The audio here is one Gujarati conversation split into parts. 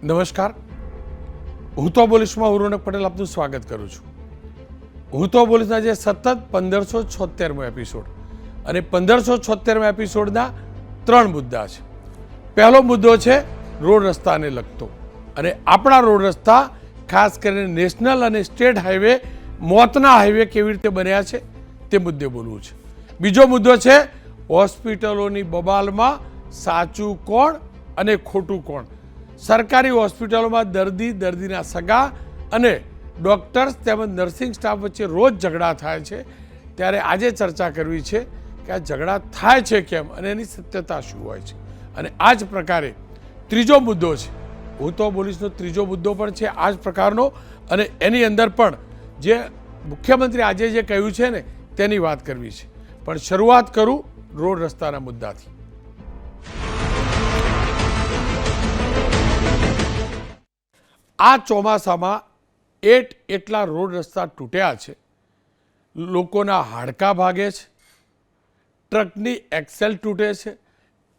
નમસ્કાર, હું તો બોલીશમાં રોનક પટેલ આપનું સ્વાગત કરું છું. હું તો બોલીશના જે સતત 1576મો એપિસોડ અને 1576મા એપિસોડના 3 મુદ્દા છે. પહેલો મુદ્દો છે રોડ રસ્તાને લગતો અને આપણા રોડ રસ્તા ખાસ કરીને નેશનલ અને સ્ટેટ હાઈવે મોતના હાઈવે કેવી રીતે બન્યા છે તે મુદ્દે બોલવું છે. બીજો મુદ્દો છે હોસ્પિટલોની બબાલમાં સાચું કોણ અને ખોટું કોણ. સરકારી હોસ્પિટલોમાં દર્દીના સગા અને ડૉક્ટર્સ તેમજ નર્સિંગ સ્ટાફ વચ્ચે રોજ ઝઘડા થાય છે, ત્યારે આજે ચર્ચા કરવી છે કે આ ઝઘડા થાય છે કેમ અને એની સત્યતા શું હોય છે. અને આ જ પ્રકારે ત્રીજો મુદ્દો છે, હું તો બોલીશનો ત્રીજો મુદ્દો પણ છે આ જ પ્રકારનો, અને એની અંદર પણ જે મુખ્યમંત્રી આજે જે કહ્યું છે ને તેની વાત કરવી છે. પણ શરૂઆત કરું રોડ રસ્તાના મુદ્દાથી. આ ચોમાસામાં એટલા રોડ રસ્તા તૂટ્યા છે, લોકોના હાડકાં ભાગે છે, ટ્રકની એક્સેલ તૂટે છે,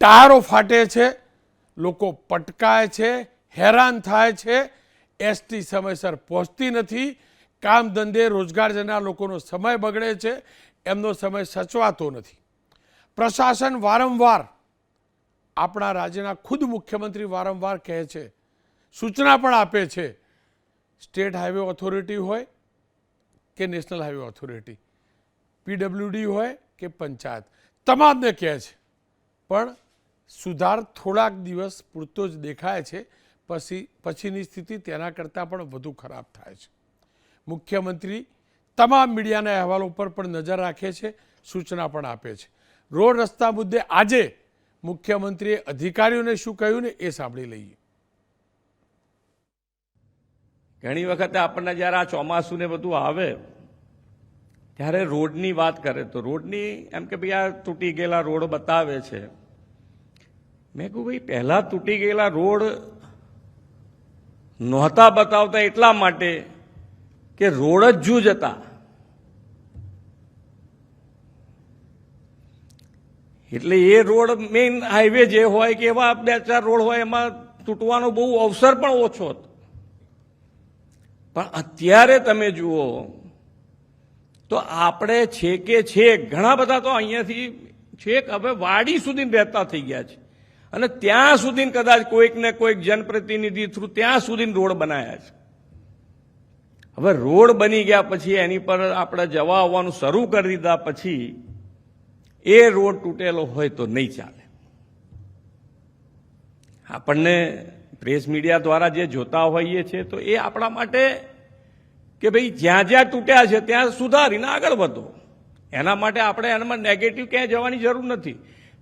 ટાયરો ફાટે છે, લોકો પટકાય છે, હેરાન થાય છે, એસટી સમયસર પહોંચતી નથી, કામ ધંધે રોજગાર જનાર લોકોનો સમય બગડે છે, એમનો સમય સચવાતો નથી. પ્રશાસન વારંવાર, આપણા રાજ્યના ખુદ મુખ્યમંત્રી વારંવાર કહે છે, સૂચના પણ આપે છે, સ્ટેટ હાઈવે ઓથોરિટી હોય કે નેશનલ હાઈવે ઓથોરિટી, પીડબ્લ્યુડી હોય કે પંચાયત, તમામને કહે છે, પણ સુધાર થોડાક દિવસ પૂરતો જ દેખાય છે, પછીની સ્થિતિ તેના કરતાં પણ વધુ ખરાબ થાય છે. મુખ્યમંત્રી તમામ મીડિયાના અહેવાલો પર પણ નજર રાખે છે, સૂચના પણ આપે છે. રોડ રસ્તા મુદ્દે આજે મુખ્યમંત્રીએ અધિકારીઓને શું કહ્યું ને એ સાંભળી લઈએ. ઘણી વખતે આપણને જ્યારે આ ચોમાસું ને બધું આવે ત્યારે રોડની વાત કરે તો રોડની એમ કે ભાઈ આ તૂટી ગયેલા રોડ બતાવે છે. મેં કહ્યું ભાઈ પહેલા તૂટી ગયેલા રોડ નહોતા બતાવતા એટલા માટે કે રોડ જ જૂજ હતા. એટલે એ રોડ મેઇન હાઈવે જે હોય કે એવા 2-4 રોડ હોય એમાં તૂટવાનો બહુ અવસર પણ ઓછો હતો. પણ અત્યારે તમે જુઓ તો આપણે છેક ઘણા બધા તો અહીંયાથી છેક હવે વાડી સુધી રહેતા થઈ ગયા છે, અને ત્યાં સુધી કદાચ કોઈક ને કોઈક જનપ્રતિનિધિ થ્રુ ત્યાં સુધી રોડ બનાવ્યા છે. હવે રોડ બની ગયા પછી એની પર આપણે જવા આવવાનું શરૂ કરી દીધા પછી એ રોડ તૂટેલો હોય તો નહીં ચાલે. આપણને પ્રેસ મીડિયા દ્વારા જે જોતા હોઈએ છીએ તો એ આપણા માટે કે ભાઈ જ્યાં જ્યાં તૂટ્યા છે ત્યાં સુધારીને આગળ વધો, એના માટે આપણે એનામાં નેગેટિવ ક્યાંય જવાની જરૂર નથી.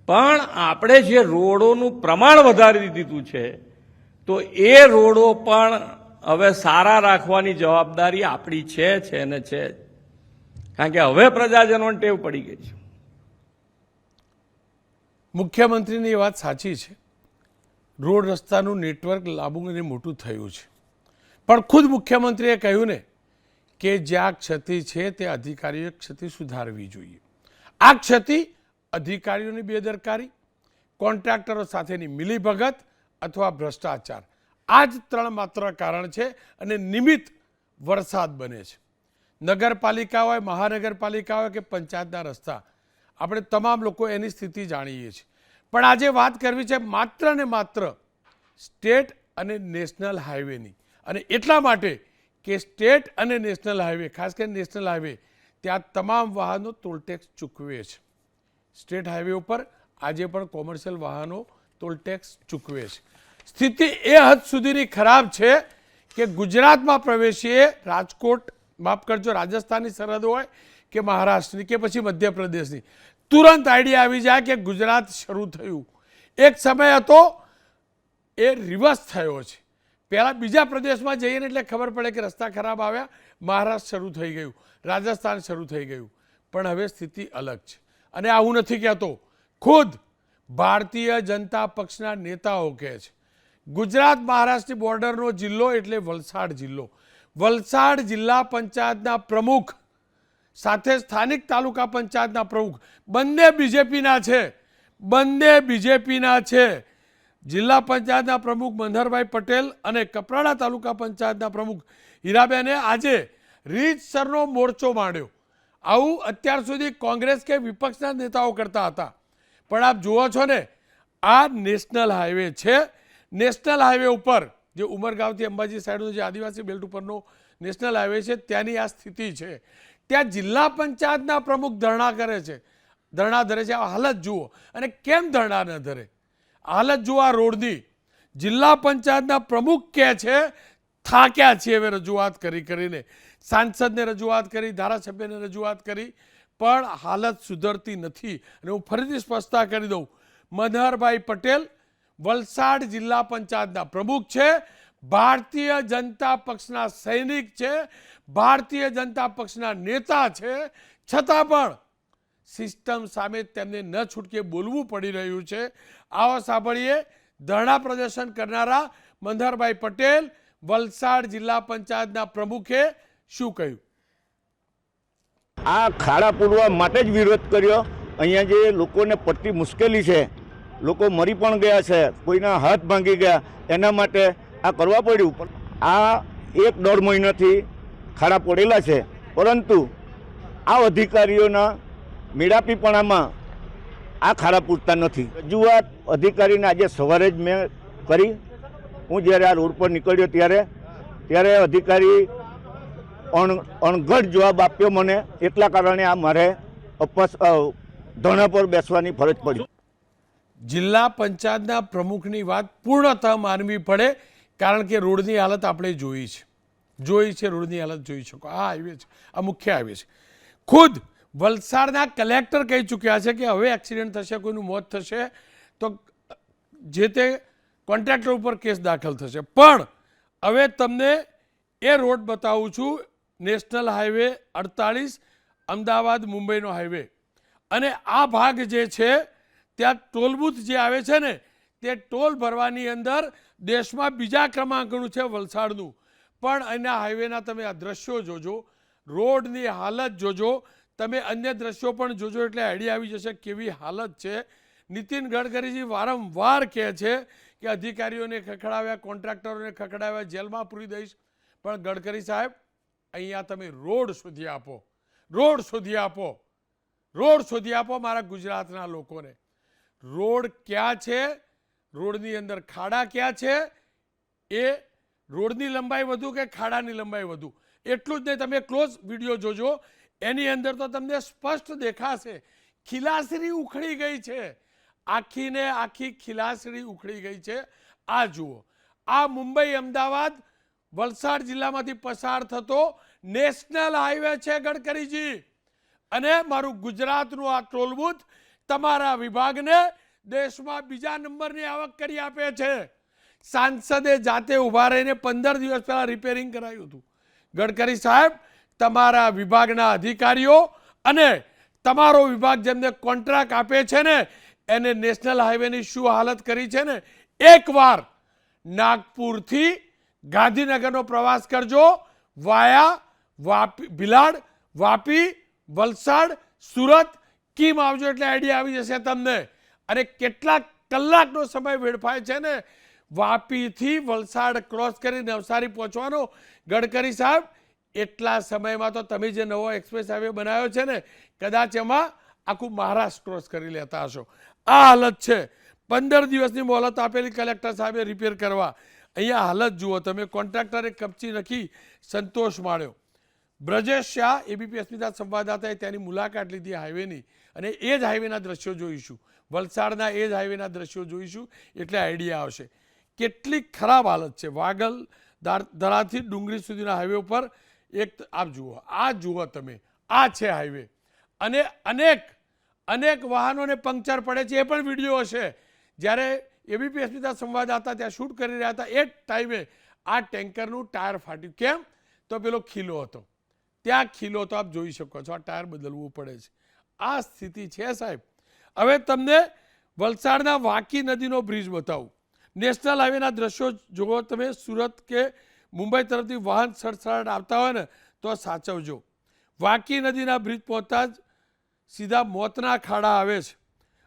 પણ આપણે જે રોડોનું પ્રમાણ વધારી દીધું છે તો એ રોડો પણ હવે સારા રાખવાની જવાબદારી આપણી છે ને છે, કારણ કે હવે પ્રજાજનોને ટેવ પડી ગઈ છે. મુખ્યમંત્રીની વાત સાચી છે, રોડ રસ્તાનું નેટવર્ક લાંબુ અને મોટું થયું છે, પણ ખુદ મુખ્યમંત્રીએ કહ્યું ને કે જ્યાં ક્ષતિ છે તે અધિકારીઓએ ક્ષતિ સુધારવી જોઈએ. આ ક્ષતિ અધિકારીઓની બેદરકારી, કોન્ટ્રાક્ટરો સાથેની મિલીભગત અથવા ભ્રષ્ટાચાર, આ જ 3 માત્ર કારણ છે, અને નિમિત્ત વરસાદ બને છે. નગરપાલિકા હોય, મહાનગરપાલિકા હોય કે પંચાયતના રસ્તા, આપણે તમામ લોકો એની સ્થિતિ જાણીએ છીએ. પણ આજે વાત કરવી છે માત્ર ને માત્ર સ્ટેટ અને નેશનલ હાઈવેની, અને એટલા માટે કે સ્ટેટ અને નેશનલ હાઈવે, ખાસ કરીને નેશનલ હાઈવે, ત્યાં તમામ વાહનો ટોલટેક્સ ચૂકવે છે. સ્ટેટ હાઈવે ઉપર આજે પણ કોમર્શિયલ વાહનો ટોલટેક્સ ચૂકવે છે. સ્થિતિ એ હદ સુધીની ખરાબ છે કે ગુજરાતમાં પ્રવેશીએ, રાજકોટ, માફ કરજો, રાજસ્થાનની સરહદ હોય કે મહારાષ્ટ્રની કે પછી મધ્યપ્રદેશની, તુરંત આઈડિયા આવી જાય કે ગુજરાત શરૂ થયું. એક સમય હતો એ રિવર્સ થયો છે. પહેલાં બીજા પ્રદેશમાં જઈએ ને એટલે ખબર પડે કે રસ્તા ખરાબ આવ્યા, મહારાષ્ટ્ર શરૂ થઈ ગયું, રાજસ્થાન શરૂ થઈ ગયું. પણ હવે સ્થિતિ અલગ છે, અને આવું નથી કહેતો, ખુદ ભારતીય જનતા પક્ષના નેતાઓ કહે છે. ગુજરાત મહારાષ્ટ્રની બોર્ડરનો જિલ્લો એટલે વલસાડ જિલ્લો. વલસાડ જિલ્લા પંચાયતના પ્રમુખ સાથે સ્થાનિક તાલુકા પંચાયતના પ્રમુખ બંને બીજેપીના છે. જિલ્લા પંચાયતના પ્રમુખ મનહરભાઈ પટેલ અને કપરાડા તાલુકા પંચાયતના પ્રમુખ હીરાબેને આજે રીતસરનો મોરચો માંડ્યો. આવું અત્યાર સુધી કોંગ્રેસ કે વિપક્ષના નેતાઓ કરતા હતા, પણ આપ જુઓ છો ને, આ નેશનલ હાઈવે છે. નેશનલ હાઈવે ઉપર જે ઉમરગાંવથી અંબાજી સાઈડનો જે આદિવાસી બેલ્ટ ઉપરનો નેશનલ હાઈવે છે ત્યાંની આ સ્થિતિ છે. ત્યાં જિલ્લા પંચાયતના પ્રમુખ ધરણા કરે છે, ધરણા ધરે છે. આ હાલત જુઓ, અને કેમ ધરણા ન ધરે? હાલત જુઓ આ રોડની. જિલ્લા પંચાયતના પ્રમુખ કહે છે થાક્યા છીએ હવે રજૂઆત કરીને, સાંસદને રજૂઆત કરી, ધારાસભ્યને રજૂઆત કરી, પણ હાલત સુધરતી નથી. અને હું ફરીથી સ્પષ્ટતા કરી દઉં, મનહરભાઈ પટેલ વલસાડ જિલ્લા પંચાયતના પ્રમુખ છે, ભારતીય જનતા પક્ષના સૈનિક છે, ભારતીય જનતા પક્ષના નેતા છે, છતાં પણ સિસ્ટમ સામે તેમને ન છૂટકે બોલવું પડી રહ્યું છે. આવો સાંભળીએ ધરણા પ્રદર્શન કરનારા મનહરભાઈ પટેલ, વલસાડ જિલ્લા પંચાયતના પ્રમુખે શું કહ્યું. આ ખાડા પૂરવા માટે જ વિરોધ કર્યો. અહીંયા જે લોકોને પડતી મુશ્કેલી છે, લોકો મરી પણ ગયા છે, કોઈના હાથ ભાંગી ગયા, એના માટે આ કરવા પડ્યું. આ 1-1.5 મહિનાથી ખાડા પડેલા છે, પરંતુ આ અધિકારીઓના મેળાપીપણામાં આ ખાડા પૂરતા નથી. રજૂઆત અધિકારીને આજે સવારે જ મેં કરી. હું જ્યારે આ રોડ પર નીકળ્યો ત્યારે અધિકારી અણઘડ જવાબ આપ્યો મને, એટલા કારણે આ મારે ધરણા પર બેસવાની ફરજ પડી. જિલ્લા પંચાયતના પ્રમુખની વાત પૂર્ણતઃ માનવી પડે, કારણ કે રોડની હાલત આપણે જોઈ છે. રોડની હાલત જોઈ શકો. આ હાઈવે છે, આ મુખ્ય હાઈવે છે. ખુદ વલસાડના કલેક્ટર કહી ચૂક્યા છે કે હવે એક્સિડન્ટ થશે, કોઈનું મોત થશે તો જે તે કોન્ટ્રાક્ટર ઉપર કેસ દાખલ થશે. પણ હવે તમને એ રોડ બતાવું છું, નેશનલ હાઈવે 48 અમદાવાદ મુંબઈનો હાઈવે. અને આ ભાગ જે છે ત્યાં ટોલ બૂથ જે આવે છે ને, તે ટોલ ભરવાની અંદર દેશમાં બીજા ક્રમાંકનું છે વલસાડનું. પણ એના હાઈવેના તમે આ દ્રશ્યો જોજો, રોડની હાલત જોજો, તમે અન્ય દ્રશ્યો પણ જોજો, એટલે આઈડિયા આવી જશે કેવી હાલત છે. નીતિન ગડકરીજી વારંવાર કહે છે કે અધિકારીઓને ખખડાવ્યા, કોન્ટ્રાક્ટરોને ખખડાવ્યા, જેલમાં પૂરી દઈશ. પણ ગડકરી સાહેબ, અહીંયા તમે રોડ શોધી આપો, રોડ શોધી આપો, રોડ શોધી આપો મારા ગુજરાતના લોકોને. રોડ ક્યાં છે, રોડની અંદર ખાડા ક્યાં છે, એ રોડની લંબાઈ વધુ કે ખાડાની લંબાઈ વધુ, એટલું જ નહીં. તમે ક્લોઝ વિડીયો જોજો, એની અંદર તો તમને સ્પષ્ટ દેખાશે ખીલાસરી ઉખડી ગઈ છે, આખીને આખી ખીલાસરી ઉખડી ગઈ છે. આ જુઓ, આ મુંબઈ અમદાવાદ વલસાડ જિલ્લામાંથી પસાર થતો નેશનલ હાઈવે છે ગડકરીજી. અને મારું ગુજરાતનું આ ટોલ બૂથ તમારા વિભાગને દેશમાં બીજા નંબરની આવક કરી આપે છે. સાંસદે જાતે ઊભા રહીને 15 દિવસ પહેલા રિપેરિંગ કરાયું હતું. ગડકરી સાહેબ, તમારા વિભાગના અધિકારીઓ અને તમારો વિભાગ જેમને કોન્ટ્રાક્ટ આપે છે ને, એને નેશનલ હાઈવેની શું હાલત કરી છે ને, એકવાર નાગપુરથી ગાંધીનગરનો પ્રવાસ કરજો, વાયા વાપી, ભિલાડ, વાપી, વલસાડ, સુરત, કીમ આવજો, એટલે આઈડિયા આવી જશે તમને. અને કેટલા કલાકનો સમય વેડફાય છે ને વાપીથી વલસાડ ક્રોસ કરી નવસારી પહોંચવાનો. ગડકરી સાહેબ, એટલા સમયમાં તો તમે જે નવો એક્સપ્રેસ હાઈવે બનાવ્યો છે ને, કદાચ એમાં આખું મહારાષ્ટ્ર ક્રોસ કરી લેતા હશો. આ હાલત છે. 15 દિવસની મોહલત આપેલી કલેક્ટર સાહેબે રિપેર કરવા. અહીંયા હાલત જુઓ તમે, કોન્ટ્રાક્ટરે કપચી નખી સંતોષ માણ્યો. બ્રજેશ શાહ, એબીપી અસ્મિતા સંવાદદાતાએ ત્યાંની મુલાકાત લીધી હાઈવેની, અને એ જ હાઈવેના દ્રશ્યો જોઈશું, વલસાડના એ જ હાઈવેના દ્રશ્યો જોઈશું, એટલે આઈડિયા આવશે કેટલી ખરાબ હાલત છે. વાગલ ધરાથી ડુંગરી સુધીના હાઈવે ઉપર એક આપ જુઓ, આ જુઓ તમે, આ છે હાઈવે. અને અનેક વાહનોને પંક્ચર પડે છે, એ પણ વિડીયો હશે. જ્યારે એબીપી અસ્મિતા સંવાદદાતા ત્યાં શૂટ કરી રહ્યા હતા, એ ટાઈમે આ ટેન્કરનું ટાયર ફાટ્યું. કેમ? તો પેલો ખીલો હતો, ત્યાં ખીલો હતો, આપ જોઈ શકો છો. આ ટાયર બદલવું પડે છે. આ સ્થિતિ છે સાહેબ. હવે તમને વલસાડના વાકી નદીનો બ્રિજ બતાવું. નેશનલ હાઈવેના દ્રશ્યો જુઓ તમે. સુરત કે મુંબઈ તરફથી વાહન સડસડાટ આવતા હોય ને તો સાચવજો. વાકી નદીના બ્રિજ પહોંચતા જ સીધા મોતના ખાડા આવે છે.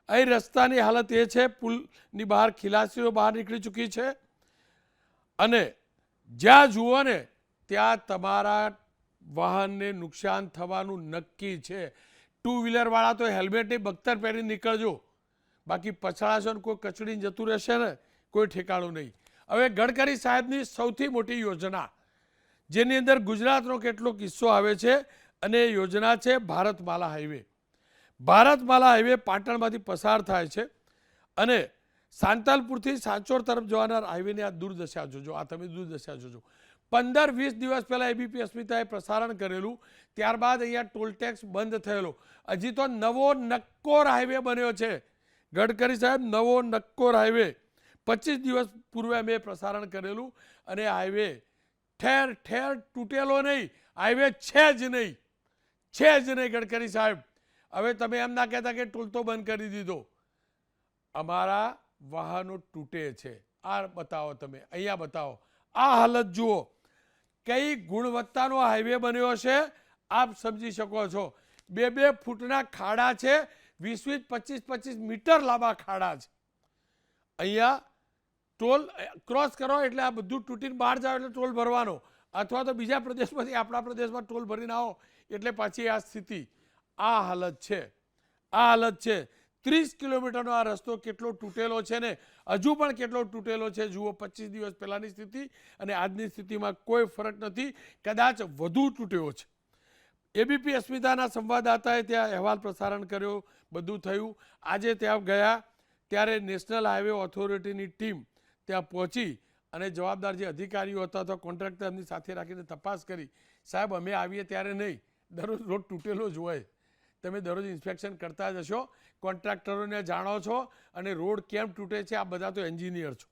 અહીં રસ્તાની હાલત એ છે, પુલની બહાર ખીલાસીઓ બહાર નીકળી ચૂકી છે અને જ્યાં જુઓ ને ત્યાં તમારા વાહનને નુકસાન થવાનું નક્કી છે. ટુ વ્હીલરવાળા તો હેલ્મેટની બખ્તર પહેરી નીકળજો, બાકી પછાડાશો ને કોઈ કચડીને જતું રહેશે ને કોઈ ઠેકાણું નહીં. હવે ગડકરી સાહેબની સૌથી મોટી યોજના જેની અંદર ગુજરાતનો કેટલો કિસ્સો આવે છે અને એ યોજના છે ભારતમાલા હાઈવે. ભારતમાલા હાઈવે પાટણમાંથી પસાર થાય છે અને સાંતલપુરથી સાંચોર તરફ જવાના હાઈવેની આ દુર્દશા જોજો. આ તમે દુર્દશા જોજો. 15-20 દિવસ પહેલાં એબીપી અસ્મિતાએ પ્રસારણ કરેલું, ત્યારબાદ અહીંયા ટોલટેક્સ બંધ થયેલો. હજી તો નવો નક્કોર હાઈવે બન્યો છે. ગડકરી સાહેબ, નવો નક્કોર હાઈવે 25 દિવસ પૂર્વે મેં પ્રસારણ કરેલું અને હાઈવે ઠેર ઠેર તૂટેલો નહીં, હાઈવે છે જ નહીં, છે જ નહીં. ગડકરી સાહેબ, હવે તમે એમ ના કહેતા કે ટોલ તો બંધ કરી દીધો. અમારા વાહનો તૂટે છે. આ બતાવો, તમે અહીંયા બતાવો, આ હાલત જુઓ. કઈ ગુણવત્તાનો હાઈવે બન્યો છે આપ સમજી શકો છો. 2-2 ફૂટના ખાડા છે, 20-20, 25-25 મીટર લાંબા ખાડા છે. અહીંયા ટોલ ક્રોસ કરો એટલે આ બધું તૂટીને બહાર જાવ એટલે ટોલ ભરવાનો, અથવા તો બીજા પ્રદેશમાંથી આપણા પ્રદેશમાં ટોલ ભરીને આવો એટલે પાછી આ સ્થિતિ. આ હાલત છે, આ હાલત છે. 30 કિલોમીટરનો આ રસ્તો કેટલો તૂટેલો છે ને હજુ પણ કેટલો તૂટેલો છે જુઓ. 25 દિવસ પહેલાંની સ્થિતિ અને આજની સ્થિતિમાં કોઈ ફરક નથી, કદાચ વધુ તૂટ્યો છે. એબીપી અસ્મિતાના સંવાદદાતાએ ત્યાં અહેવાલ પ્રસારણ કર્યો, બધું થયું. આજે ત્યાં ગયા ત્યારે નેશનલ હાઈવે ઓથોરિટીની ટીમ ત્યાં પહોંચી અને જવાબદાર જે અધિકારીઓ હતા તો કોન્ટ્રાક્ટર એમની સાથે રાખીને તપાસ કરી. સાહેબ, અમે આવીએ ત્યારે નહીં, દરરોજ રોડ તૂટેલો જ હોય. તમે દરરોજ ઇન્સ્પેક્શન કરતા જ હશો, કોન્ટ્રાક્ટરોને જાણો છો અને રોડ કેમ તૂટે છે આ બધા તો એન્જિનિયર છો.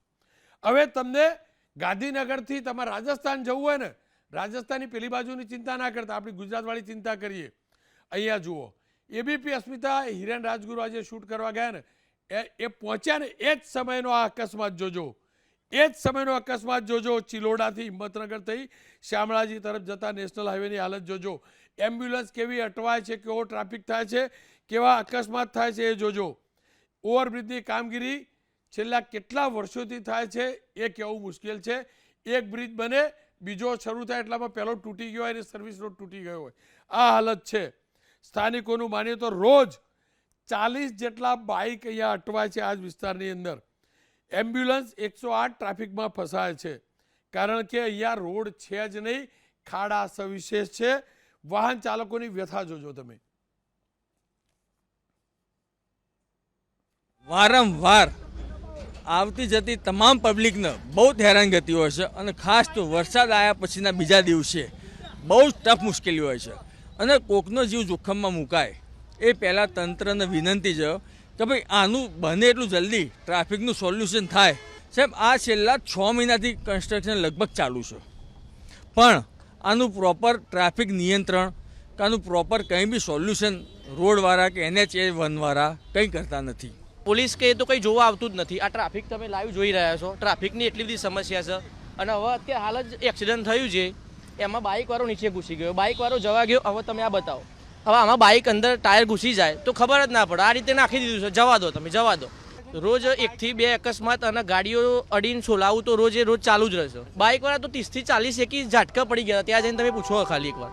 હવે તમને ગાંધીનગરથી તમારે રાજસ્થાન જવું હોય ને, રાજસ્થાનની પેલી બાજુની ચિંતા ના કરતા, આપણી ગુજરાતવાળી ચિંતા કરીએ. અહીંયા જુઓ, એબીપી અસ્મિતા હિરેન રાજગુરુ આજે શૂટ કરવા ગયા ને એ પહોંચ્યા ને એ જ સમયનો આ અકસ્માત જોજો, એ જ સમયનો અકસ્માત જોજો. ચિલોડાથી હિંમતનગર થઈ શામળાજી તરફ જતા નેશનલ હાઈવેની હાલત જોજો. એમ્બ્યુલન્સ કેવી અટવાય છે, કેવો ટ્રાફિક થાય છે, કેવા અકસ્માત થાય છે એ જોજો. ઓવરબ્રિજની કામગીરી છેલ્લા કેટલા વર્ષોથી થાય છે એ કહેવું મુશ્કેલ છે. એક બ્રિજ બને, બીજો શરૂ થાય એટલામાં પહેલો તૂટી ગયો હોય અને સર્વિસ રોડ તૂટી ગયો હોય. આ હાલત છે. સ્થાનિકોનું માનીએ તો રોજ 40 જેટલા બાઇક અહીંયા અટવાય છે આ જ વિસ્તારની અંદર. એમ્બ્યુલન્સ 108 ટ્રાફિકમાં ફસાય છે કારણ કે અહીંયા રોડ છે જ નહીં, ખાડા સવિશેષ છે. વાહન ચાલકોની વ્યથા જોજો તમે. વારંવાર આવતી જતી તમામ પબ્લિકને બહુ જ હેરાનગતિ હોય છે અને ખાસ તો વરસાદ આવ્યા પછીના બીજા દિવસે બહુ જ ટફ મુશ્કેલી હોય છે અને કોકનો જીવ જોખમમાં મુકાય એ પહેલાં તંત્રને વિનંતી છે કે ભાઈ આનું બને એટલું જલ્દી ટ્રાફિકનું સોલ્યુશન થાય. સાહેબ, આ છેલ્લા 6 મહિનાથી કન્સ્ટ્રક્શન લગભગ ચાલુ છે, પણ આનું પ્રોપર ટ્રાફિક નિયંત્રણ કે આનું પ્રોપર કંઈ બી સોલ્યુશન રોડવાળા કે NH1વાળા કંઈ કરતા નથી. પોલીસ કે તો કંઈ જોવા આવતું જ નથી. આ ટ્રાફિક તમે લાઈવ જોઈ રહ્યા છો, ટ્રાફિકની એટલી બધી સમસ્યા છે. અને હવે અત્યારે હાલ જ એક્સિડન્ટ થયું છે, એમાં બાઇકવાળો નીચે ઘૂસી ગયો, બાઇકવાળો જવા ગયો. હવે તમે આ બતાવો, હવે આમાં બાઇક અંદર ટાયર ઘૂસી જાય તો ખબર જ ના પડે. આ રીતે નાખી દીધું છે, જવા દો, તમે જવા દો. રોજ 1 થી 2 અકસ્માત અને ગાડીઓ અડીને છોલાવું તો રોજ ચાલુ જ રહેશે. બાઇકવાળા તો 30 થી 40 એકી ઝાટકા પડી ગયા. ત્યાં જઈને તમે પૂછો ખાલી એકવાર,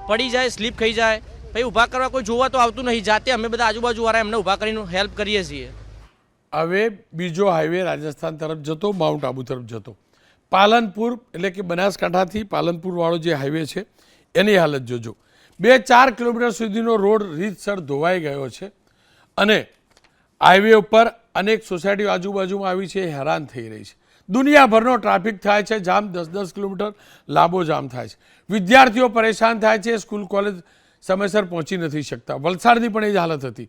પડી જાય, સ્લીપ ખાઈ જાય, ભાઈ ઊભા કરવા કોઈ જોવા તો આવતું નહીં. જાતે અમે બધા આજુબાજુવાળા એમને ઊભા કરીને હેલ્પ કરીએ છીએ. હવે બીજો હાઈવે રાજસ્થાન તરફ જતો, માઉન્ટ આબુ તરફ જતો, પાલનપુર એટલે કે બનાસકાંઠાથી પાલનપુર વાળો જે હાઈવે છે એની હાલત જોજો. 2-4 કિલોમીટર સુધીનો રોડ રીતસર ધોવાઈ ગયો છે અને હાઈવે ઉપર અનેક સોસાયટીઓ આજુબાજુમાં આવી છે, હેરાન થઈ રહી છે. દુનિયાભરનો ટ્રાફિક થાય છે, જામ 10-10 કિલોમીટર લાંબો જામ થાય છે. વિદ્યાર્થીઓ પરેશાન થાય છે, સ્કૂલ કોલેજ સમયસર પહોંચી નથી શકતા. વલસાડની પણ એ જ હાલત હતી.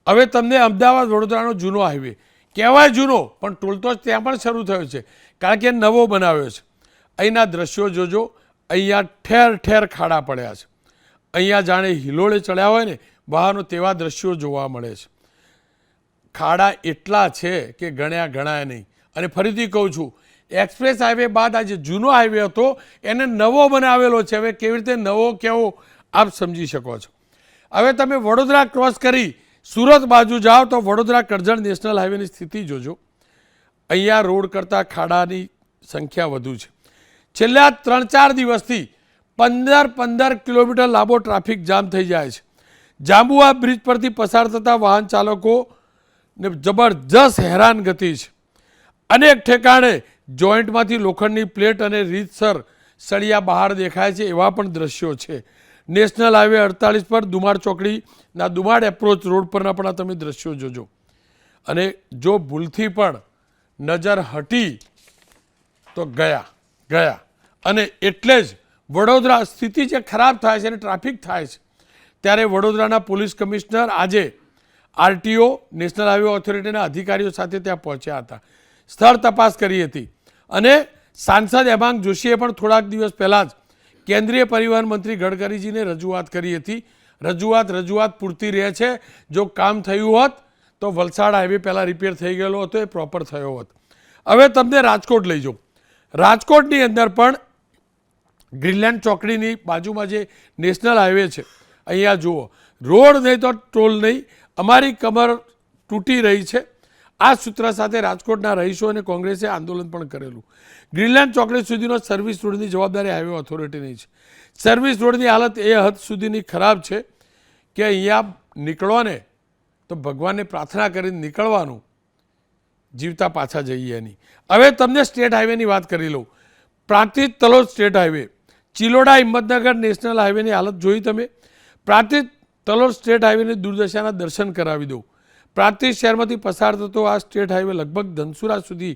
હવે તમને અમદાવાદ વડોદરાનો જૂનો હાઈવે કહેવાય જૂનો, પણ ટોલ તો ત્યાં પણ શરૂ થયો છે કારણ કે નવો બનાવ્યો છે. અહીંના દ્રશ્યો જોજો. અહીંયા ઠેર ઠેર ખાડા પડ્યા છે. અહીંયા જાણે હિલોળે ચડ્યા હોય ને વાહનો તેવા દ્રશ્યો જોવા મળે છે. ખાડા એટલા છે કે ગણ્યા ગણાય નહીં. અને ફરીથી કહું છું, એક્સપ્રેસ હાઈવે બાદ આ જે જૂનો હાઈવે હતો એને નવો બનાવેલો છે. હવે કેવી રીતે નવો કહેવો આપ સમજી શકો છો. હવે તમે વડોદરા ક્રોસ કરી સુરત બાજુ જાઓ તો વડોદરા કરજણ નેશનલ હાઈવેની સ્થિતિ જોજો. અહીંયા રોડ કરતાં ખાડાની સંખ્યા વધુ છે. છેલ્લા 3-4 દિવસથી 15 કિલોમીટર લાંબો ટ્રાફિક જામ થઈ જાય છે. જાંબુઆ બ્રિજ પરથી પસાર થતા વાહન ચાલકોને જબરજસ્ત હેરાનગતિ છે. અનેક ઠેકાણે જોઈન્ટમાંથી લોખંડની પ્લેટ અને રીતસર સળિયા બહાર દેખાય છે એવા પણ દ્રશ્યો છે. નેશનલ હાઈવે 48 પર દુમાડ ચોકડીના દુમાડ એપ્રોચ રોડ પરના પણ આ તમે દ્રશ્યો જોજો. અને જો ભૂલથી પણ નજર હટી તો ગયા. અને એટલે જ વડોદરા સ્થિતિ જે ખરાબ થાય છે અને ટ્રાફિક થાય છે ત્યારે વડોદરાના પોલીસ કમિશનર આજે આરટીઓ નેશનલ હાઈવે ઓથોરિટીના અધિકારીઓ સાથે ત્યાં પહોંચ્યા હતા. સ્થળ તપાસ કરી હતી અને સાંસદ હેમાંગ જોશીએ પણ થોડાક દિવસ પહેલાં જ કેન્દ્રીય પરિવહન મંત્રી ગડકરીજીને રજૂઆત કરી હતી. રજૂઆત પૂરતી રહે છે. જો કામ થયું હોત તો વલસાડ હાઈવે પહેલાં રિપેર થઈ ગયેલો હતો, એ પ્રોપર થયો હોત. હવે તમને રાજકોટ લઈ જાઉં. રાજકોટની અંદર પણ ગ્રીનલેન્ડ ચોકડીની બાજુમાં જે નેશનલ હાઈવે છે અહીંયા જુઓ, રોડ નહીં તો ટોલ નહીં, અમારી કમર તૂટી રહી છે. આ સૂત્ર સાથે રાજકોટના રહીશો અને કોંગ્રેસે આંદોલન પણ કરેલું. ગ્રીનલેન્ડ ચોકડી સુધીનો સર્વિસ રોડની જવાબદારી હાઈવે ઓથોરિટીની છે. સર્વિસ રોડની હાલત એ હદ સુધીની ખરાબ છે કે અહીંયા નીકળો ને તો ભગવાનને પ્રાર્થના કરીને નીકળવાનું, જીવતા પાછા જઈએ નહીં. હવે તમને સ્ટેટ હાઈવેની વાત કરી લઉં. Prantij Talod state highway, Chiloda Himmatnagar national હાઈવેની હાલત જોઈ તમે. પ્રાંતિજ તલોદ સ્ટેટ હાઈવેની દુર્દશાના દર્શન કરાવી દઉં. પ્રાંતિજ શહેરમાંથી પસાર થતો આ સ્ટેટ હાઈવે લગભગ ધનસુરા સુધી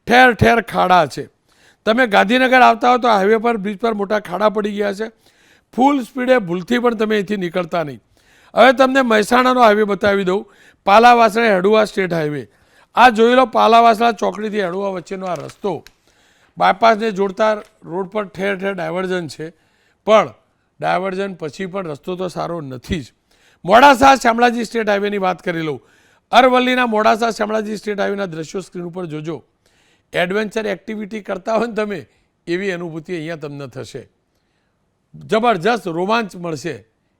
ઠેર ઠેર ખાડા છે. તમે ગાંધીનગર આવતા હો તો હાઈવે પર બ્રિજ પર મોટા ખાડા પડી ગયા છે. ફૂલ સ્પીડે ભૂલથી પણ તમે અહીંથી નીકળતા નહીં. હવે તમને મહેસાણાનો હાઈવે બતાવી દઉં. પાલાવાસણા હડુઆ સ્ટેટ હાઈવે, આ જોઈ લો. પાલાવાસણા ચોકડીથી હડુઆ વચ્ચેનો આ રસ્તો બાયપાસને જોડતા રોડ પર ઠેર ઠેર ડાયવર્ઝન છે, પણ ડાયવર્ઝન પછી પણ રસ્તો તો સારો નથી જ. મોડાસા શામળાજી સ્ટેટ હાઈવેની વાત કરી લઉં. અરવલ્લીના મોડાસા શામળાજી સ્ટેટ હાઈવેના દ્રશ્યો સ્ક્રીન ઉપર જોજો. એડવેન્ચર એક્ટિવિટી કરતા હોય ને તમે, એવી અનુભૂતિ અહીંયા તમને થશે. જબરજસ્ત રોમાંચ મળશે.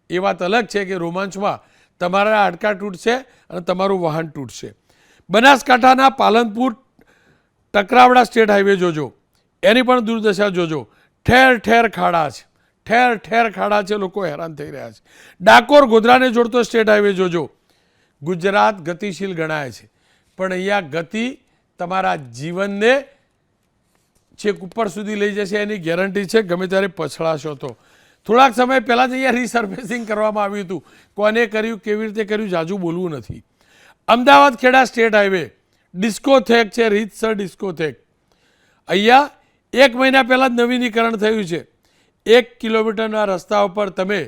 એ વાત અલગ છે કે રોમાંચમાં તમારા હાડકાં તૂટશે અને તમારું વાહન તૂટશે. બનાસકાંઠાના પાલનપુર ટકરાવડા સ્ટેટ હાઈવે જોજો, એની પણ દુર્દશા જોજો. ઠેર ઠેર ખાડા છે, ઠેર ઠેર ખાડા છે, લોકો હેરાન થઈ રહ્યા છે. ડાકોર ગોધરાને જોડતો સ્ટેટ હાઈવે જોજો. ગુજરાત ગતિશીલ ગણાય છે, પણ અહીંયા ગતિ તમારા જીવનને છેક ઉપર સુધી લઈ જશે એની ગેરંટી છે. ગમે ત્યારે પછડાશો તો. થોડાક સમય પહેલાં જ અહીંયા રિસર્ફેસિંગ કરવામાં આવ્યું હતું. કોને કર્યું, કેવી રીતે કર્યું, જાજુ બોલવું નથી. અમદાવાદ ખેડા સ્ટેટ હાઈવે ડિસ્કોથેક છે, રીતસર ડિસ્કોથેક. અહીંયા 1 મહિના પહેલાં જ નવીનીકરણ થયું છે. 1 કિલોમીટરના રસ્તા ઉપર તમે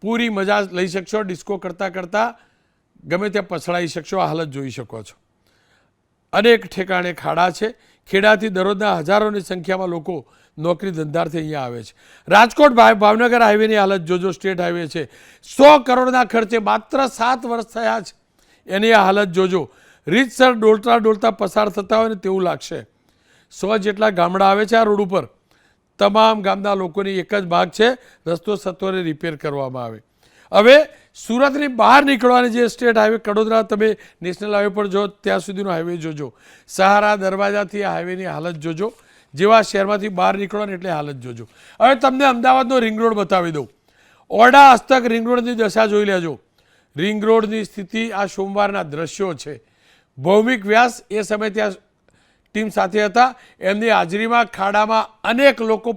પૂરી મજા લઈ શકશો. ડિસ્કો કરતાં ગમે ત્યાં પછડાઈ શકશો. આ હાલત જોઈ શકો છો. અનેક ઠેકાણે ખાડા છે. ખેડાથી દરરોજના હજારોની સંખ્યામાં લોકો નોકરી ધંધાર્થે અહીંયા આવે છે. રાજકોટ ભાવનગર હાઈવેની હાલત જોજો. સ્ટેટ હાઈવે છે, 100 કરોડના ખર્ચે માત્ર 7 વર્ષ થયા છે. એની આ હાલત જોજો. રીતસર ડોલતા પસાર થતા હોય ને તેવું લાગશે. 100 જેટલા ગામડા આવે છે આ રોડ ઉપર. તમામ ગામના લોકોની એક જ ભાગ છે, રસ્તો સત્વરે રિપેર કરવામાં આવે. હવે સુરતની બહાર નીકળવાની જે સ્ટેટ હાઈવે કડોદરા તમે નેશનલ હાઈવે પર જો ત્યાં સુધીનો હાઈવે જોજો. સહારા દરવાજાથી આ હાઈવેની હાલત જોજો. જેવા શહેરમાંથી બહાર નીકળવાની એટલે હાલત જોજો. હવે તમને અમદાવાદનો રિંગ રોડ બતાવી દઉં. ઓરડા હસ્તક રિંગ રોડની દશા જોઈ લેજો. રિંગ રોડની સ્થિતિ આ સોમવારના દ્રશ્યો છે. ભૌમિક વ્યાસ એ સમયે ત્યાં ટીમ સાથે હતા. એમની હાજરીમાં ખાડામાં અનેક લોકો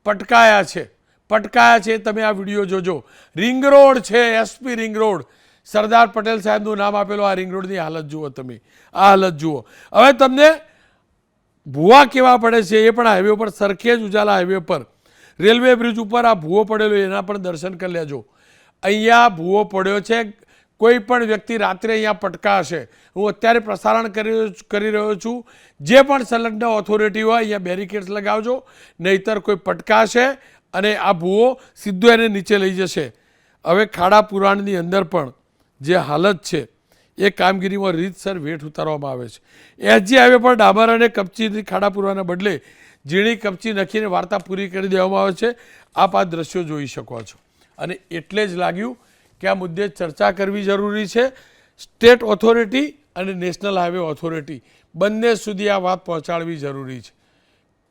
પટકાયા છે. તમે આ વિડીયો જોજો. રિંગ રોડ છે, SP ring road, Sardar Patel સાહેબનું નામ આપેલો આ રિંગ રોડની હાલત જુઓ તમે. આ હાલત જુઓ. હવે તમને ભૂવા કેવા પડે છે એ પણ હાઈવે ઉપર, સરખેજ ઉજાલા હાઈવે પર રેલવે બ્રિજ ઉપર આ ભૂવો પડેલો એના પણ દર્શન કરી લેજો. અહીંયા ભૂવો પડ્યો છે. કોઈ પણ વ્યક્તિ રાત્રે અહીંયા પટકાશે. હું અત્યારે પ્રસારણ કરી રહ્યો છું. જે પણ સંલગ્ન ઓથોરિટી હોય અહીંયા બેરિકેડ્સ લગાવજો, નહીતર કોઈ પટકાશે અને આ ભૂવો સીધો એને નીચે લઈ જશે. હવે ખાડા પુરાણની અંદર પણ જે હાલત છે એ કામગીરીમાં રીતસર વેઠ ઉતારવામાં આવે છે. એસજી હાઈવે પર ડામર અને કપચીથી ખાડા પૂરવાના બદલે ઝીણી કપચી નાખીને વાર્તા પૂરી કરી દેવામાં આવે છે. આપ આ દ્રશ્યો જોઈ શકો છો. અને એટલે જ લાગ્યું કે આ મુદ્દે ચર્ચા કરવી જરૂરી છે. સ્ટેટ ઓથોરિટી અને નેશનલ હાઈવે ઓથોરિટી બંને સુધી આ વાત પહોંચાડવી જરૂરી છે.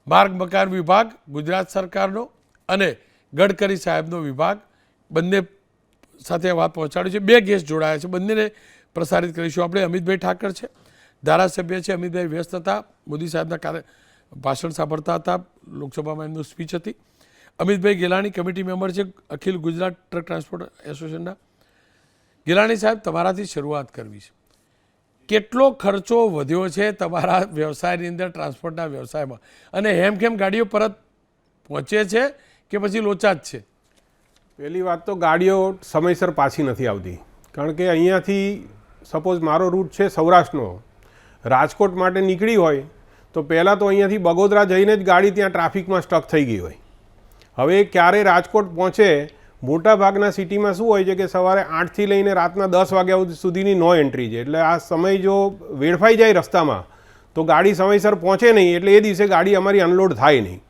માર્ગ મકાન વિભાગ ગુજરાત સરકારનો અને ગડકરી સાહેબનો વિભાગ બંને સાથે વાત પહોંચાડી છે. 2 ગેસ્ટ જોડાયા છે, બંનેને પ્રસારિત કરીશું. આપણે અમિતભાઈ ઠાકર છે, ધારાસભ્ય છે. અમિતભાઈ વ્યસ્ત હતા, મોદી સાહેબના ભાષણ સાંભળતા હતા, લોકસભામાં એમનું સ્પીચ હતી. અમિતભાઈ ગેલાણી કમિટી મેમ્બર છે અખિલ ગુજરાત ટ્રક ટ્રાન્સપોર્ટ એસોસિએશનના. ગેલાણી સાહેબ, તમારાથી શરૂઆત કરવી છે. કેટલો ખર્ચો વધ્યો છે તમારા વ્યવસાયની અંદર, ટ્રાન્સપોર્ટના વ્યવસાયમાં, અને હેમખેમ ગાડીઓ પરત પહોંચે છે કે પછી લોચા જ છે? પહેલી વાત તો ગાડીઓ સમયસર પાછી નથી આવતી, કારણ કે અહીંયાથી સપોઝ મારો રૂટ છે સૌરાષ્ટ્રનો, રાજકોટ માટે નીકળી હોય તો પહેલાં તો અહીંયાથી બગોદરા જઈને જ ગાડી ત્યાં ટ્રાફિકમાં સ્ટક થઈ ગઈ હોય. હવે ક્યારે રાજકોટ પહોંચે, મોટાભાગના સિટીમાં શું હોય છે કે સવારે 8થી લઈને રાતના 10 વાગ્યા સુધીની નો એન્ટ્રી છે, એટલે આ સમય જો વેડફાઈ જાય રસ્તામાં તો ગાડી સમયસર પહોંચે નહીં, એટલે એ દિવસે ગાડી અમારી અનલોડ થાય નહીં.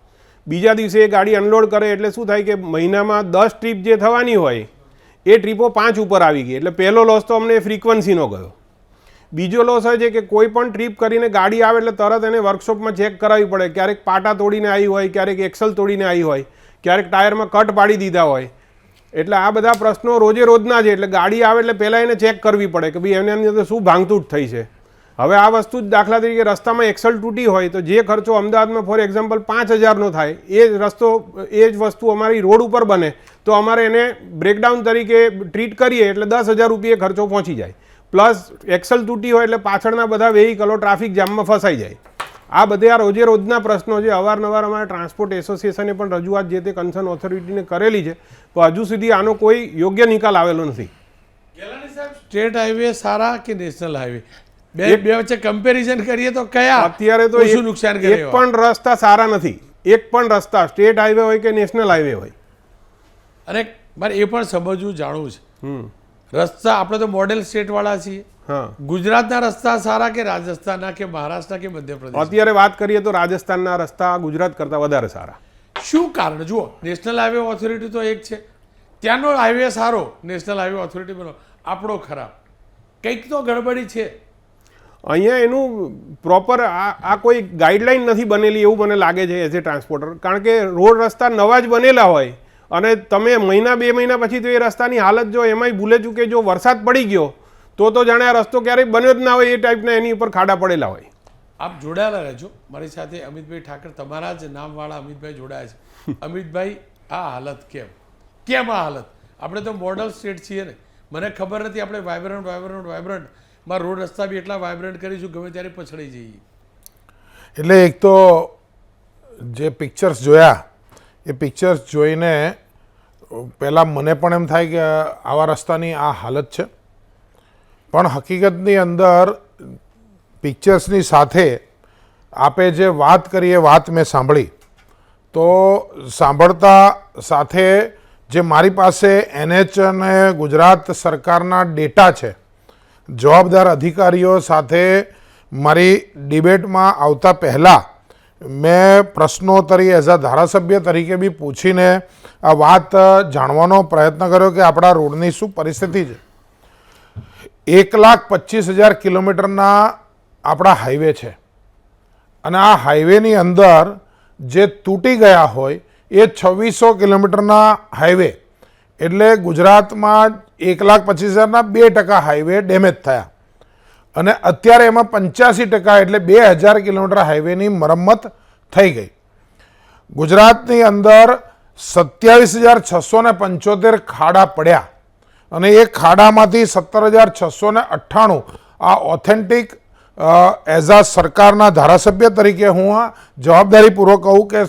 બીજા દિવસે એ ગાડી અનલોડ કરે એટલે શું થાય કે મહિનામાં 10 ટ્રીપ જે થવાની હોય એ ટ્રીપો 5 ઉપર આવી ગઈ. એટલે પહેલો લોસ તો અમને ફ્રીક્વન્સીનો ગયો. બીજો લોસ હોય છે કે કોઈ પણ ટ્રીપ કરીને ગાડી આવે એટલે તરત એને વર્કશોપમાં ચેક કરાવવી પડે. ક્યારેક પાટા તોડીને આવી હોય, ક્યારેક એક્સલ તોડીને આવી હોય, ક્યારેક ટાયરમાં કટ પાડી દીધા હોય. એટલે આ બધા પ્રશ્નો રોજે રોજના છે. એટલે ગાડી આવે એટલે પહેલાં એને ચેક કરવી પડે કે ભાઈ એની અંદર શું ભાંગતૂટ થઈ છે. હવે આ વસ્તુ જ દાખલા તરીકે રસ્તામાં એક્સલ તૂટી હોય તો જે ખર્ચો અમદાવાદમાં ફોર એક્ઝામ્પલ 5000નો થાય, એ જ વસ્તુ અમારી રોડ ઉપર બને તો અમારે એને બ્રેકડાઉન તરીકે ટ્રીટ કરીએ એટલે 10,000 રૂપિયા ખર્ચો પહોંચી જાય. પ્લસ એક્સલ તૂટી હોય એટલે પાછળના બધા વેહિકલો ટ્રાફિક જામમાં ફસાઈ જાય. આ બધા રોજે રોજના પ્રશ્નો છે. અવારનવાર અમારા ટ્રાન્સપોર્ટ એસોસિએશને પણ રજૂઆત જે તે કન્સર્ન ઓથોરિટીને કરેલી છે, તો હજુ સુધી આનો કોઈ યોગ્ય નિકાલ આવેલો નથી. ગેલાણી સાહેબ, સ્ટેટ હાઈવે સારા કે નેશનલ હાઈવે? બે વચ્ચે કમ્પેરિઝન કરીએ તો કયા અત્યારે તો શું નુકસાન કરે? એક પણ રસ્તા સારા નથી. એક પણ રસ્તા, સ્ટેટ હાઈવે હોય કે નેશનલ હાઈવે હોય. અને મારે એ પણ સમજવું, જાણવું છે, રસ્તા આપણે તો મોડેલ સ્ટેટ વાળા છીએ. હા, ગુજરાતના રસ્તા સારા કે રાજસ્થાનના કે મહારાષ્ટ્રના કે મધ્યપ્રદેશ? અત્યારે વાત કરીએ તો રાજસ્થાનના રસ્તા ગુજરાત કરતાં વધારે સારા. શું કારણ? જુઓ, નેશનલ હાઈવે ઓથોરિટી તો એક છે, ત્યાંનો હાઈવે સારો, નેશનલ હાઈવે ઓથોરિટી બનો, આપણો ખરાબ. કંઈક તો ગડબડી છે અહીંયા. એનું પ્રોપર આ કોઈ ગાઈડલાઈન નથી બનેલી એવું મને લાગે છે એઝ એ ટ્રાન્સપોર્ટર. કારણ કે રોડ રસ્તા નવા જ બનેલા હોય અને તમે મહિના 2 મહિના પછી તો એ રસ્તાની હાલત જો એમાંય ભૂલે ચૂકે જો વરસાદ પડી ગયો તો જાણે આ રસ્તો ક્યારેય બન્યો જ ના હોય એ ટાઈપના એની ઉપર ખાડા પડેલા હોય. આપ જોડાયેલા રહેજો મારી સાથે. અમિતભાઈ ઠાકર, તમારા જ નામવાળા અમિતભાઈ જોડાયા છે. અમિતભાઈ, આ હાલત કેમ આ હાલત? આપણે તો મોડલ સ્ટેટ છીએ ને, મને ખબર નથી. આપણે વાઇબ્રન્ટ માં રોડ રસ્તા બી એટલા વાઇબ્રન્ટ કરીશું, ગમે ત્યારે પછડાઈ જઈએ. એટલે એક તો જે પિક્ચર્સ જોયા એ પિક્ચર્સ જોઈને પહેલાં મને પણ એમ થાય કે આવા રસ્તાની આ હાલત છે, પણ હકીકતની અંદર પિક્ચર્સની સાથે આપે જે વાત કરી એ વાત મેં સાંભળી. તો સાંભળતા સાથે જે મારી પાસે NH અને ગુજરાત સરકારના ડેટા છે, જવાબદાર અધિકારીઓ સાથે મારી ડિબેટમાં આવતા પહેલાં મેં પ્રશ્નોત્તરી એઝ અ ધારાસભ્ય તરીકે બી પૂછીને આ વાત જાણવાનો પ્રયત્ન કર્યો કે આપણા રોડની શું પરિસ્થિતિ છે. 1,25,000 કિલોમીટરના આપણા હાઈવે છે અને આ હાઈવેની અંદર જે તૂટી ગયા હોય એ 2600 કિલોમીટરના હાઈવે. એટલે ગુજરાતમાં 1,25,000ના 2% હાઈવે ડેમેજ થયા અને અત્યારે એમાં 85% એટલે 2,000 કિલોમીટર હાઈવેની મરમ્મત થઈ ગઈ. ગુજરાતની અંદર 27,675 ખાડા પડ્યા અને એ ખાડામાંથી 17,698 આ ઓથેન્ટિક એઝ અ સરકારના ધારાસભ્ય તરીકે હું આ જવાબદારીપૂર્વક કહું કે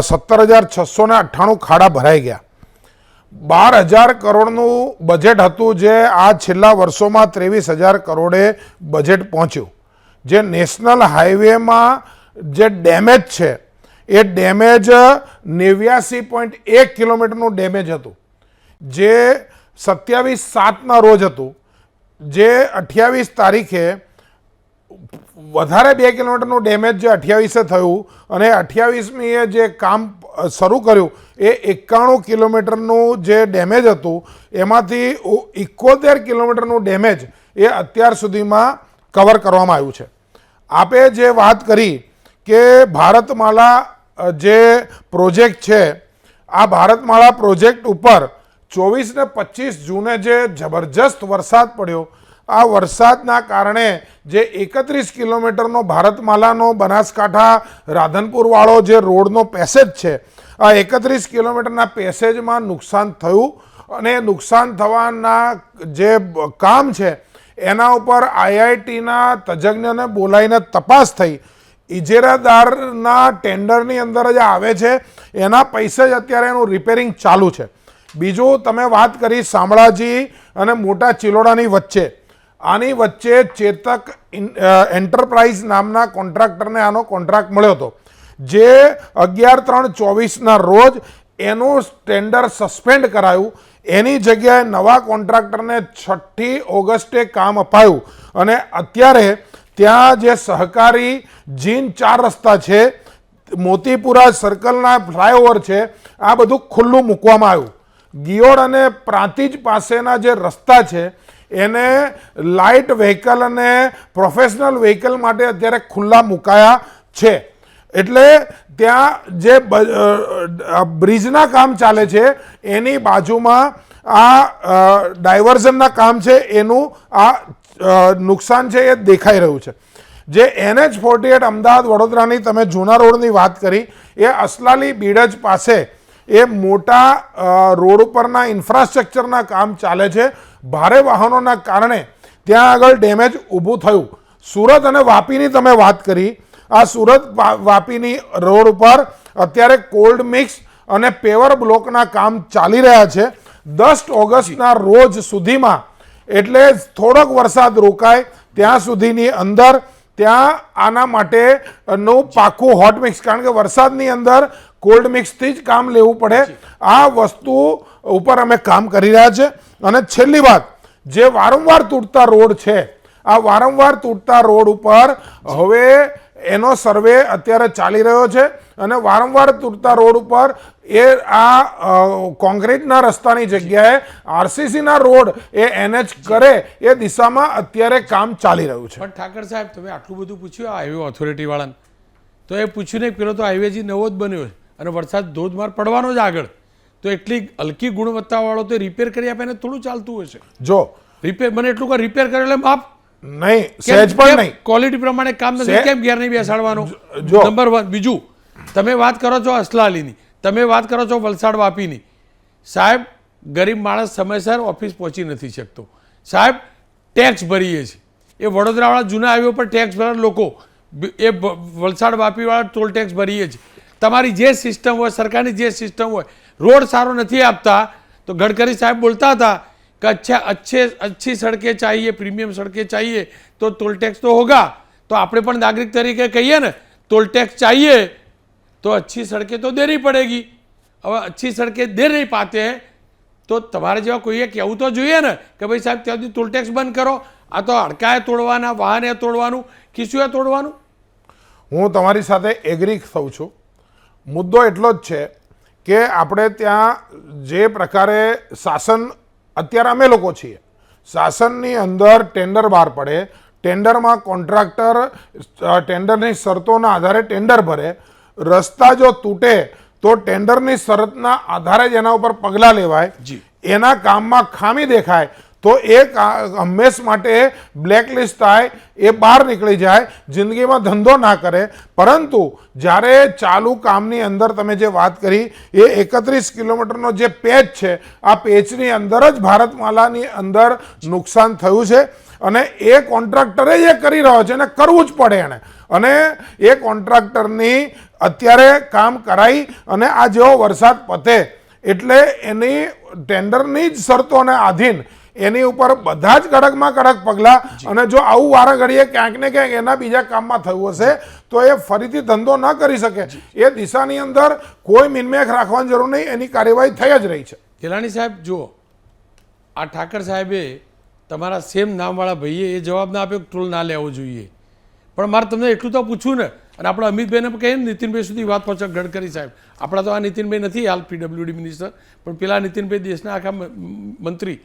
17,698 ખાડા ભરાઈ ગયા. 12,000 કરોડનું બજેટ હતું જે આ છેલ્લા વર્ષોમાં 23,000 કરોડે બજેટ પહોંચ્યું. જે નેશનલ હાઈવેમાં જે ડેમેજ છે એ ડેમેજ 89.1 કિલોમીટરનું ડેમેજ હતું, જે 27/7ના રોજ હતું, જે 28 તારીખે વધારે 2 કિલોમીટરનું ડેમેજ જે 28 થયું અને 28મીએ જે કામ શરૂ કર્યું એ 91 કિલોમીટરનું જે ડેમેજ હતું એમાંથી 71 કિલોમીટરનું ડેમેજ એ અત્યાર સુધીમાં કવર કરવામાં આવ્યું છે. આપે જે વાત કરી કે ભારતમાલા જે પ્રોજેક્ટ છે આ ભારતમાળા પ્રોજેક્ટ ઉપર 24 ને 25 જૂને જે જબરજસ્ત વરસાદ પડ્યો આ વરસાદના કારણે જે 31 કિલોમીટરનો ભારતમાલાનો બનાસકાંઠા રાધનપુરવાળો જે રોડનો પેસેજ છે આ 31 કિલોમીટરના પેસેજમાં નુકસાન થયું અને નુકસાન થવાના જે કામ છે એના ઉપર આઈઆઈટીના તજજ્ઞને બોલાવીને તપાસ થઈ. ઇજનેરદારના ટેન્ડરની અંદર જ આવે છે એના પૈસે જ અત્યારે એનું રિપેરિંગ ચાલુ છે. બીજું તમે વાત કરી શામળાજી અને મોટા ચિલોડાની વચ્ચે આની વચ્ચે ચેતક એન્ટરપ્રાઇઝ નામના કોન્ટ્રાક્ટરને આનો કોન્ટ્રાક્ટ મળ્યો હતો જે 11/3/24ના રોજ એનું ટેન્ડર સસ્પેન્ડ કરાયું. એની જગ્યાએ નવા કોન્ટ્રાક્ટરને 6ઠી ઓગસ્ટે કામ અપાયું અને અત્યારે ત્યાં જે સહકારી જીન 4 રસ્તા છે મોતીપુરા સર્કલના ફ્લાયઓવર છે આ બધું ખુલ્લું મૂકવામાં આવ્યું. ગિયોડ અને પ્રાંતિજ પાસેના જે રસ્તા છે એને લાઇટ વ્હીકલ અને પ્રોફેશનલ વ્હીકલ માટે અત્યારે ખુલ્લા મુકાયા છે. એટલે ત્યાં જે બ્રિજના કામ ચાલે છે એની બાજુમાં આ ડાયવર્ઝનના કામ છે એનું આ નુકસાન છે એ દેખાઈ રહ્યું છે. જે NH48 અમદાવાદ વડોદરાની તમે જૂના રોડની વાત કરી એ અસલાલી બીડજ પાસે એ મોટા રોડ ઉપરના ઇન્ફ્રાસ્ટ્રક્ચરના કામ ચાલે છે. ભારે વાહનોના કારણે ત્યાં આગળ ડેમેજ ઊભું થયું. સુરત અને વાપીની તમે વાત કરી આ સુરત વાપીની રોડ ઉપર અત્યારે કોલ્ડ મિક્સ અને પેવર બ્લોકના કામ ચાલી રહ્યા છે. 10 ઓગસ્ટના રોજ સુધીમાં એટલે થોડોક વરસાદ રોકાય ત્યાં સુધીની અંદર ત્યાં આના માટેનું પાકું હોટ મિક્સ કારણ કે વરસાદની અંદર કોલ્ડ મિક્સથી જ કામ લેવું પડે આ વસ્તુ ઉપર અમે કામ કરી રહ્યા છે. અને છેલ્લી વાત જે વારંવાર તૂટતા રોડ છે આ વારંવાર તૂટતા રોડ ઉપર હવે એનો સર્વે અત્યારે ચાલી રહ્યો છે અને વારંવાર તૂટતા રોડ ઉપર એ આ કોન્ક્રીટના રસ્તાની જગ્યાએ આરસીસીના રોડ એ NH કરે એ દિશામાં અત્યારે કામ ચાલી રહ્યું છે. પણ ઠાકર સાહેબ તમે આટલું બધું પૂછ્યું આ હાઈવે ઓથોરિટીવાળાને તો એ પૂછ્યું નહીં પેલો તો હાઈવેજી નવો જ બન્યો છે અને વરસાદ ધોધમાર પડવાનો જ આગળ તો એટલી હલકી ગુણવત્તાવાળો તો રિપેર કરી આપે ને થોડું ચાલતું હશે. જો રિપેર મને એટલું કે રિપેર કરે એટલે માપ નહીં સહેજ પણ નહીં ક્વોલિટી પ્રમાણે કામ નથી કેમ ઘેર નહીં બેસાડવાનો નંબર 1. બીજું તમે વાત કરો છો અસલાલીની તમે વાત કરો છો વલસાડ વાપીની સાહેબ ગરીબ માણસ સમયસર ઓફિસ પહોંચી નથી શકતો. સાહેબ ટેક્સ ભરીએ છીએ એ વડોદરાવાળા જૂના હાઈવે પર ટેક્સ ભરનાર લોકો એ વલસાડ વાપીવાળા ટોલ ટેક્સ ભરીએ છીએ. તમારી જે સિસ્ટમ હોય સરકારની જે સિસ્ટમ હોય રોડ સારો નથી આપતા તો ગડકરી સાહેબ બોલતા હતા कि अच्छी सड़कें चाहिए प्रीमियम सड़कें चाहिए तो टोल टैक्स तो होगा तो આપણે પણ નાગરિક તરીકે કહીએ ને टोल टैक्स चाहिए तो अच्छी सड़कें तो देनी पड़ेगी. अब अच्छी सड़कें दे नहीं पाते हैं तो તમારે જેવા કોઈએ કહેવું તો જોઈએ ને કે ભાઈ સાહેબ ત્યાંથી ટોલ ટેક્સ બંધ કરો. આ તો હડકાએ તોડવાના વાહને તોડવાનું ખીસુએ તોડવાનું. હું તમારી સાથે એગ્રી થઉં છું. મુદ્દો એટલો જ છે કે આપણે ત્યાં જે પ્રકારે શાસન અત્યારે અમે લોકો છીએ શાસનની અંદર ટેન્ડર બહાર પડે ટેન્ડરમાં કોન્ટ્રાક્ટર ટેન્ડરની શરતોના આધારે ટેન્ડર ભરે રસ્તા જો તૂટે તો ટેન્ડરની શરતના આધારે જ એના ઉપર પગલાં લેવાય. એના કામમાં ખામી દેખાય તો એ હંમેશ માટે બ્લેકલિસ્ટ થાય એ બહાર નીકળી જાય જિંદગીમાં ધંધો ના કરે. પરંતુ જ્યારે ચાલુ કામની અંદર તમે જે વાત કરી એ 31 કિલોમીટરનો જે પેચ છે આ પેચની અંદર જ ભારતમાલાની અંદર નુકસાન થયું છે અને એ કોન્ટ્રાક્ટરે જે કરી રહ્યો છે એને કરવું જ પડે એને અને એ કોન્ટ્રાક્ટરની અત્યારે કામ કરાવી અને આ જેવો વરસાદ પતે એટલે એની ટેન્ડરની જ શરતોને આધીન એની ઉપર બધા જ કડકમાં કડક પગલાં અને જો આવું વારા ઘડીએ ક્યાંક ને ક્યાંક એના બીજા કામમાં થયું હશે તો એ ફરીથી ધંધો ન કરી શકે એ દિશાની અંદર કોઈ મિનમેખ રાખવાની જરૂર નહીં એની કાર્યવાહી થઈ જ રહી છે. ગેલાણી સાહેબ જુઓ આ ઠાકર સાહેબે તમારા સેમ નામવાળા ભાઈએ એ જવાબ ના આપ્યો ટોલ ના લેવો જોઈએ પણ મારે તમને એટલું તો પૂછવું ને, અને આપણે અમિતભાઈને કહીએ ને નીતિનભાઈ સુધી વાત પહોંચે, ગડકરી સાહેબ. આપણા તો આ નીતિનભાઈ નથી હાલ PWD મિનિસ્ટર, પણ પેલા નીતિનભાઈ દેશના આખા મંત્રી.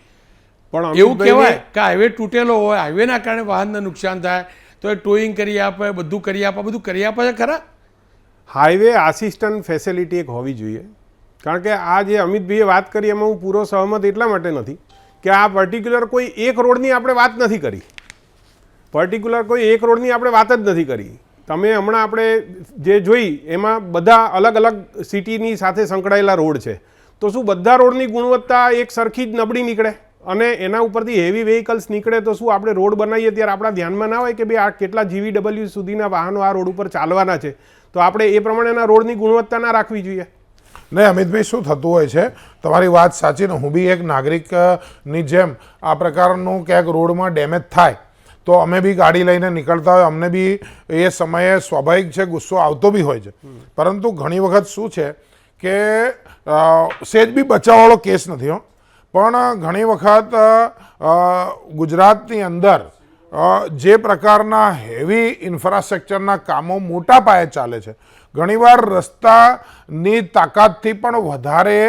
પણ એવું અમિતભાઈને- કહેવાય કે હાઈવે તૂટેલો હોય, હાઈવેના કારણે વાહનને નુકસાન થાય તો એ ટોઈંગ કરી આપે, બધું કરી આપે છે ખરા? હાઈવે આસિસ્ટન્ટ ફેસિલિટી એક હોવી જોઈએ. કારણ કે આ જે અમિતભાઈએ વાત કરી એમાં હું પૂરો સહમત એટલા માટે નથી કે આ પર્ટિક્યુલર કોઈ એક રોડની આપણે વાત નથી કરી. પર્ટિક્યુલર કોઈ એક રોડની આપણે વાત જ નથી કરી. તમે હમણાં આપણે જે જોઈ એમાં બધા અલગ અલગ સિટીની સાથે સંકળાયેલા રોડ છે, તો શું બધા રોડની ગુણવત્તા એક સરખી જ નબળી નીકળે અને એના ઉપરથી હેવી વ્હીકલ્સ નીકળે તો શું આપણે રોડ બનાવીએ ત્યારે આપણા ધ્યાનમાં ના હોય કે ભાઈ આ કેટલા GVW સુધીના વાહનો આ રોડ ઉપર ચાલવાના છે, તો આપણે એ પ્રમાણેના રોડની ગુણવત્તા ના રાખવી જોઈએ? નહીં અમિતભાઈ, શું થતું હોય છે, તમારી વાત સાચી ને, હું બી એક નાગરિકની જેમ આ પ્રકારનું ક્યાંક રોડમાં ડેમેજ થાય તો અમે બી ગાડી લઈને નીકળતા હોય, અમને બી એ સમયે સ્વાભાવિક છે ગુસ્સો આવતો બી હોય છે. પરંતુ ઘણી વખત શું છે કે સેજ બી બચાવવાળો કેસ નથી હો, પણ ઘણી વખત ગુજરાતની અંદર જે પ્રકારના હેવી ઇન્ફ્રાસ્ટ્રક્ચરના કામો મોટા પાયે ચાલે છે, ઘણીવાર રસ્તાની તાકાતથી પણ વધારે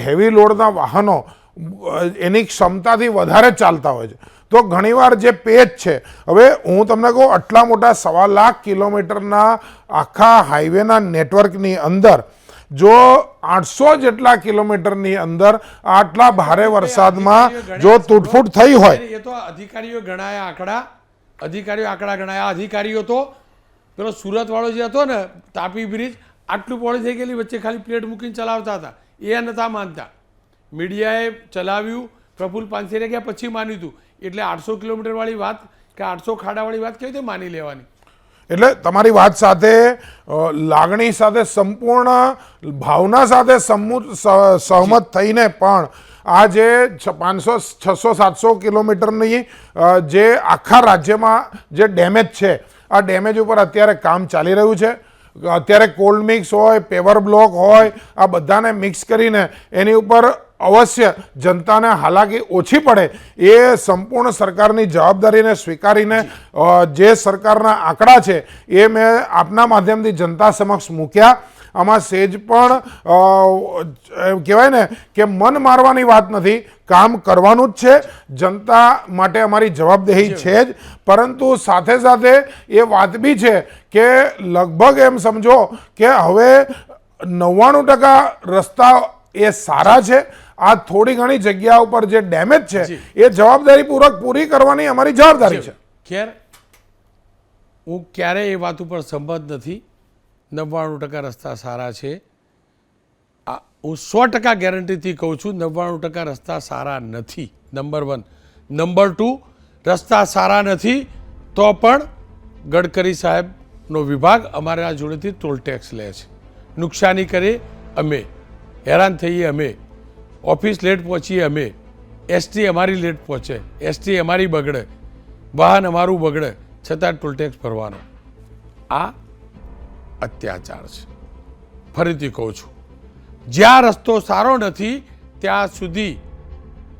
હેવી લોડના વાહનો એની ક્ષમતાથી વધારે ચાલતા હોય છે. તો ઘણીવાર જે પેચ છે, હવે હું તમને કહું આટલા મોટા 1.25 લાખ કિલોમીટરના આખા હાઈવેના નેટવર્કની અંદર જો 800 જેટલા કિલોમીટરની અંદર આટલા ભારે વરસાદમાં જો તૂટફૂટ થઈ હોય, એ તો અધિકારીઓ ગણાયા આંકડા ગણાયા. અધિકારીઓ તો પેલો સુરત વાળો જે હતો ને તાપી બ્રિજ, આટલું પહોળી થઈ ગયેલી વચ્ચે ખાલી પ્લેટ મૂકીને ચલાવતા હતા, એ નતા માનતા. મીડિયાએ ચલાવ્યું, પ્રફુલ્લ પાનસેરિયા ગયા પછી માન્યું હતું. એટલે 800 કિલોમીટર વાળી વાત કે 800 ખાડાવાળી વાત કેવી રીતે માની લેવાની? એટલે તમારી વાત સાથે લાગણી સાથે સંપૂર્ણ ભાવના સાથે સહમત થઈને પણ આ જે 500, 600, 700 કિલોમીટરની જે આખા રાજ્યમાં જે ડેમેજ છે, આ ડેમેજ ઉપર અત્યારે કામ ચાલી રહ્યું છે. અત્યારે કોલ્ડ મિક્સ હોય, પેવર બ્લોક હોય, આ બધાને મિક્સ કરીને એની ઉપર અવશ્ય જનતાને હાલાકી ઓછી પડે એ સંપૂર્ણ સરકારની જવાબદારીને સ્વીકારીને જે સરકારના આંકડા છે એ મેં આપના માધ્યમથી જનતા સમક્ષ મૂક્યા. આમાં સેજ પણ કહેવાય ને કે મન મારવાની વાત નથી, કામ કરવાનું જ છે, જનતા માટે અમારી જવાબદેહી છે જ. પરંતુ સાથે સાથે એ વાત બી છે કે લગભગ એમ સમજો કે હવે 99% રસ્તા એ સારા છે. આ થોડી ઘણી જગ્યા ઉપર જે ડેમેજ છે એ જવાબદારીપૂર્વક પૂરી કરવાની અમારી જવાબદારી છે. ખેર, હું ક્યારેય એ વાત ઉપર સંમત નથી. 99% રસ્તા સારા છે. હું 100% ગેરંટીથી કહું છું 99% રસ્તા સારા નથી. નંબર 1. નંબર 2, રસ્તા સારા નથી તો પણ ગડકરી સાહેબનો વિભાગ અમારા જોડેથી ટોલ ટેક્સ લે છે. નુકસાની કરે અમે, હેરાન થઈએ અમે, ઓફિસ લેટ પહોંચીએ અમે, એસટી અમારી લેટ પહોંચે, એસટી અમારી બગડે, વાહન અમારું બગડે, છતાં ટોલ ટેક્સ ભરવાનો. આ અત્યાચાર છે. ફરીથી કહું છું, જ્યાં રસ્તો સારો નથી ત્યાં સુધી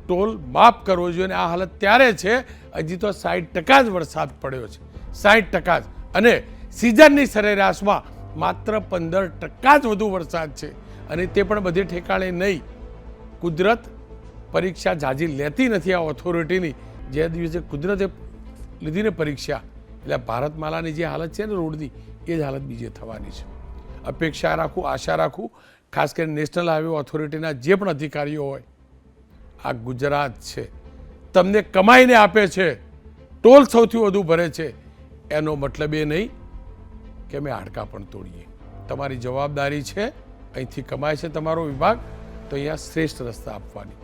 ટોલ માફ કરવો જોઈએ. અને આ હાલત ત્યારે છે, હજી તો 60% જ વરસાદ પડ્યો છે, 60% જ, અને સિઝનની સરેરાશમાં માત્ર 15% જ વધુ વરસાદ છે. અને તે પણ બધે ઠેકાણે નહીં. કુદરત પરીક્ષા ઝાઝી લેતી નથી આ ઓથોરિટીની. જે દિવસે કુદરતે લીધી ને પરીક્ષા, એટલે ભારતમાલાની જે હાલત છે ને રોડની, એ જ હાલત બીજે થવાની છે. અપેક્ષા રાખું, આશા રાખું, ખાસ કરીને નેશનલ હાઈવે ઓથોરિટીના જે પણ અધિકારીઓ હોય, આ ગુજરાત છે, તમને કમાઈને આપે છે, ટોલ સૌથી વધુ ભરે છે, એનો મતલબ એ નહીં કે અમે હાડકાં પણ તોડીએ. તમારી જવાબદારી છે, અહીંથી કમાય છે તમારો વિભાગ, તો અહીંયા શ્રેષ્ઠ રસ્તા આપવાની.